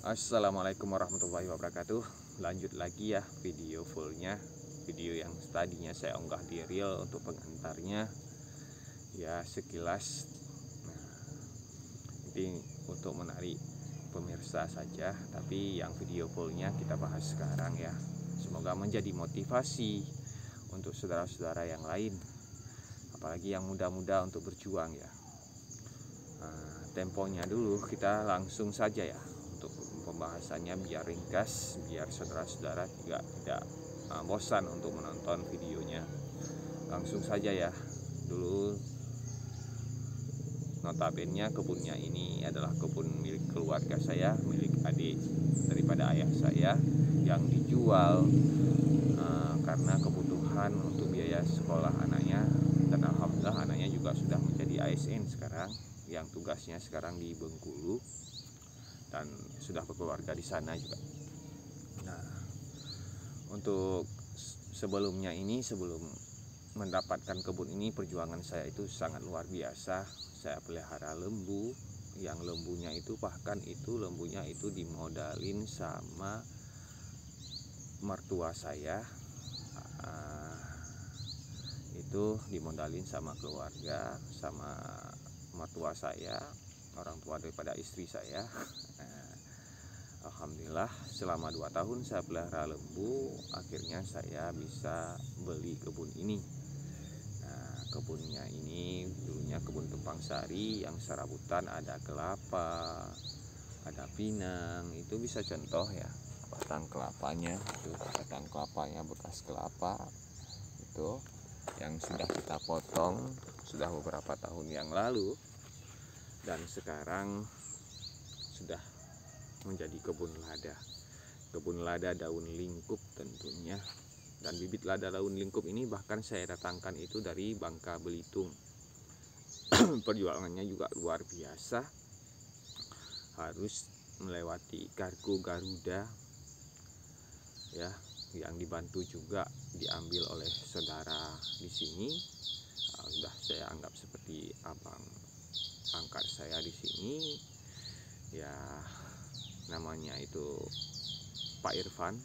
Assalamualaikum warahmatullahi wabarakatuh. Lanjut lagi ya video fullnya. Video yang tadinya saya unggah di reel untuk pengantarnya ya sekilas. Nah, ini untuk menarik pemirsa saja, tapi yang video fullnya kita bahas sekarang ya. Semoga menjadi motivasi untuk saudara-saudara yang lain, apalagi yang muda-muda untuk berjuang ya. Temponya dulu kita langsung saja ya untuk pembahasannya, biar ringkas, biar saudara-saudara juga tidak bosan untuk menonton videonya. Langsung saja ya. Dulu notabene kebunnya ini adalah kebun milik keluarga saya, milik adik daripada ayah saya, yang dijual karena kebutuhan untuk biaya sekolah anaknya. Dan alhamdulillah anaknya juga sudah menjadi ASN sekarang, yang tugasnya sekarang di Bengkulu dan sudah berkeluarga di sana juga. Nah, untuk sebelumnya ini, sebelum mendapatkan kebun ini, perjuangan saya itu sangat luar biasa. Saya pelihara lembu, yang lembunya itu bahkan itu lembunya itu dimodalin sama mertua saya. Itu dimodalin sama keluarga, sama mertua saya, orang tua daripada istri saya. Alhamdulillah selama 2 tahun saya pelihara lembu, akhirnya saya bisa beli kebun ini. Nah, kebunnya ini dulunya kebun tumpang sari yang serabutan, ada kelapa, ada pinang. Itu bisa contoh ya, batang kelapanya, itu batang kelapanya bekas kelapa itu yang sudah kita potong sudah beberapa tahun yang lalu, dan sekarang sudah menjadi kebun lada. Kebun lada daun lingkup tentunya. Dan bibit lada daun lingkup ini bahkan saya datangkan itu dari Bangka Belitung. Perjuangannya juga luar biasa. Harus melewati kargo Garuda ya, yang dibantu juga diambil oleh saudara di sini. Sudah saya anggap seperti abang angkat saya di sini ya, namanya itu Pak Irfan,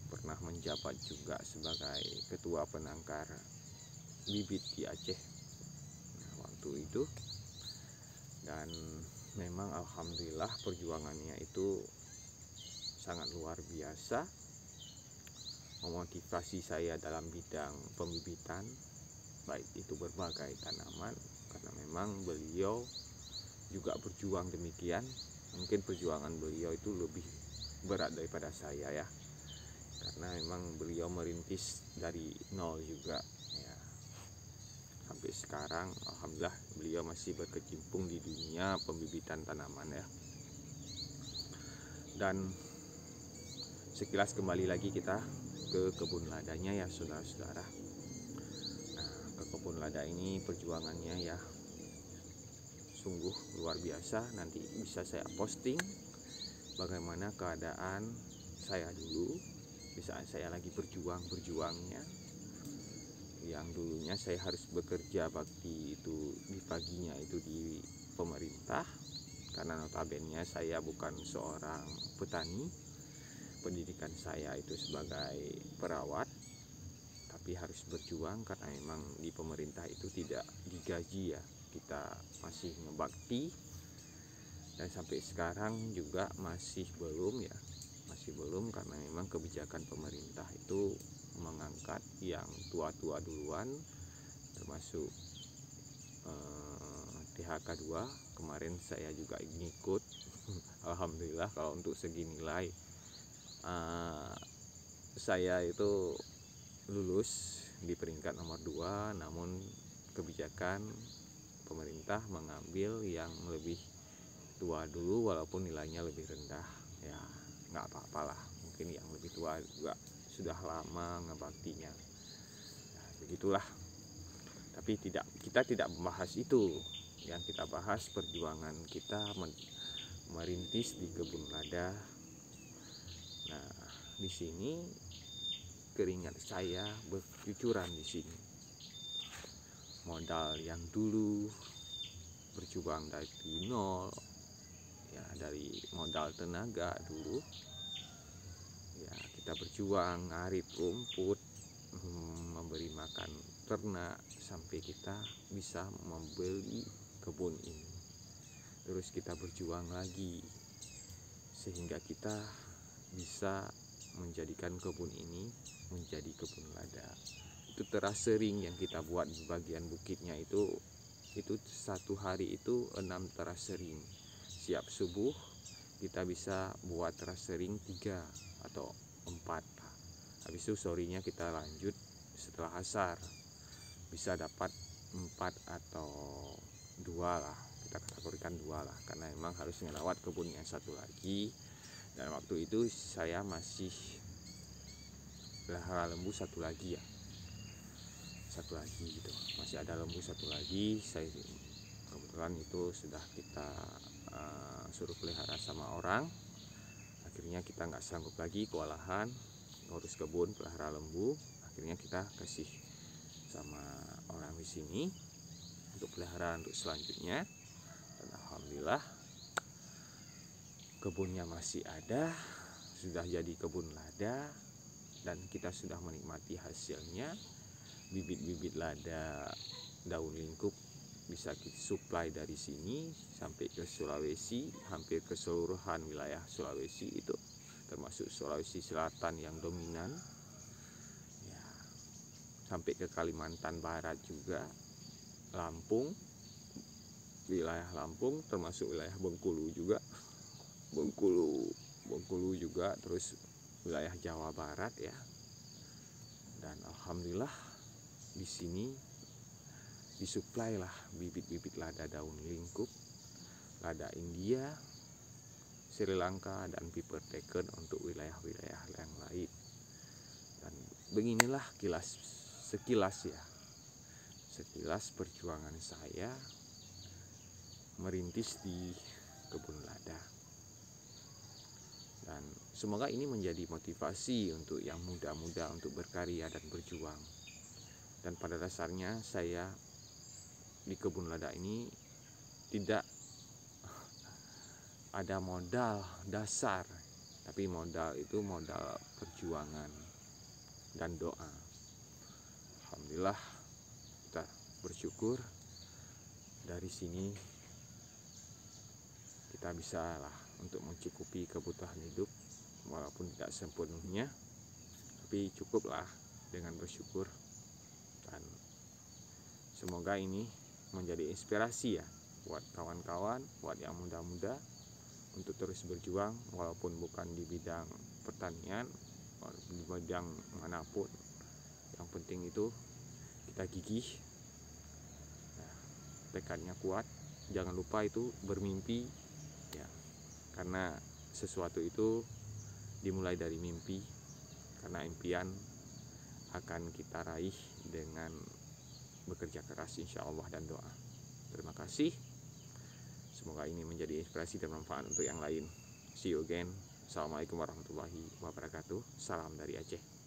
pernah menjabat juga sebagai ketua penangkar bibit di Aceh waktu itu. Dan memang alhamdulillah perjuangannya itu sangat luar biasa, memotivasi saya dalam bidang pembibitan, baik itu berbagai tanaman, karena memang beliau juga berjuang demikian. Mungkin perjuangan beliau itu lebih berat daripada saya ya, karena memang beliau merintis dari nol juga ya. Sampai sekarang alhamdulillah beliau masih berkecimpung di dunia pembibitan tanaman ya. Dan sekilas kembali lagi kita ke kebun ladanya ya saudara-saudara. Nah, ke kebun lada ini perjuangannya ya sungguh luar biasa. Nanti bisa saya posting bagaimana keadaan saya dulu di saat saya lagi berjuangnya. Yang dulunya saya harus bekerja bakti itu di paginya itu di pemerintah, karena notabene saya bukan seorang petani. Pendidikan saya itu sebagai perawat, tapi harus berjuang karena memang di pemerintah itu tidak digaji ya. Kita masih ngebakti, dan sampai sekarang juga masih belum ya, masih belum, karena memang kebijakan pemerintah itu mengangkat yang tua-tua duluan, termasuk THK 2. Kemarin saya juga ngikut. Alhamdulillah kalau untuk segi nilai saya itu lulus di peringkat nomor 2, namun kebijakan pemerintah mengambil yang lebih tua dulu walaupun nilainya lebih rendah ya. Nggak apa-apalah, mungkin yang lebih tua juga sudah lama ngebaktinya ya, begitulah. Tapi kita tidak membahas itu. Yang kita bahas perjuangan kita merintis di kebun lada. Nah, di sini keringat saya bercucuran di sini. Modal yang dulu berjuang dari nol ya, dari modal tenaga dulu ya, kita berjuang ngarit rumput, memberi makan ternak sampai kita bisa membeli kebun ini. Terus kita berjuang lagi sehingga kita bisa menjadikan kebun ini menjadi kebun lada. Itu terasering yang kita buat di bagian bukitnya itu 1 hari itu 6 terasering. Siap subuh kita bisa buat terasering 3 atau 4. Habis itu sorenya kita lanjut setelah asar, bisa dapat 4 atau 2 lah, kita kategorikan 2 lah, karena memang harus ngerawat kebun yang satu lagi. Dan waktu itu saya masih pelihara lembu satu lagi gitu, masih ada lembu satu lagi. Saya kebetulan itu sudah kita suruh pelihara sama orang. Akhirnya kita nggak sanggup lagi kewalahan ngurus kebun pelihara lembu. Akhirnya kita kasih sama orang di sini untuk peliharaan untuk selanjutnya. Dan alhamdulillah kebunnya masih ada, sudah jadi kebun lada, dan kita sudah menikmati hasilnya. Bibit-bibit lada daun lingkup bisa kita suplai dari sini sampai ke Sulawesi, hampir keseluruhan wilayah Sulawesi itu, termasuk Sulawesi Selatan yang dominan ya, sampai ke Kalimantan Barat juga, Lampung, wilayah Lampung, termasuk wilayah Bengkulu juga, Bengkulu juga, terus wilayah Jawa Barat ya. Dan alhamdulillah di sini disuplai lah bibit-bibit lada daun lingkup, lada India, Sri Lanka, dan Piper Teken untuk wilayah-wilayah yang lain. Dan beginilah sekilas perjuangan saya merintis di kebun lada. Dan semoga ini menjadi motivasi untuk yang muda-muda untuk berkarya dan berjuang. Dan pada dasarnya saya di kebun lada ini tidak ada modal dasar, tapi modal itu modal perjuangan dan doa. Alhamdulillah kita bersyukur dari sini kita bisa lah untuk mencukupi kebutuhan hidup, walaupun tidak sepenuhnya, tapi cukuplah dengan bersyukur. Dan semoga ini menjadi inspirasi ya buat kawan-kawan, buat yang muda-muda untuk terus berjuang, walaupun bukan di bidang pertanian, walaupun di bidang manapun. Yang penting itu kita gigih, tekadnya kuat, jangan lupa itu bermimpi ya, karena sesuatu itu dimulai dari mimpi, karena impian akan kita raih dengan bekerja keras insya Allah dan doa. Terima kasih, semoga ini menjadi inspirasi dan manfaat untuk yang lain. See you again. Assalamualaikum warahmatullahi wabarakatuh. Salam dari Aceh.